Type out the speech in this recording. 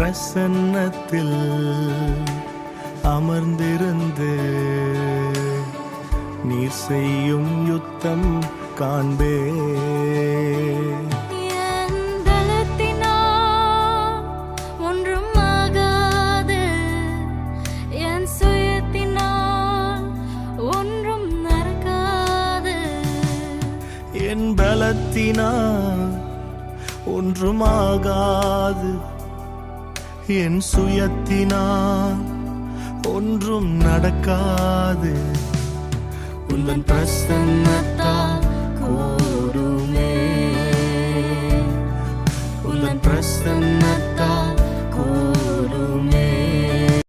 பிரசன்னத்தில் அமர்ந்திருந்து நீர் செய்யும் யுத்தம் காண்பே. என் பலத்தினால் ஒன்றும் ஆகாது, என் சுயத்தினால் ஒன்றும் நடக்காது. உந்தன் பிரசன்னத்தால் கூடுமே, உந்தன் பிரசன்னத்தால்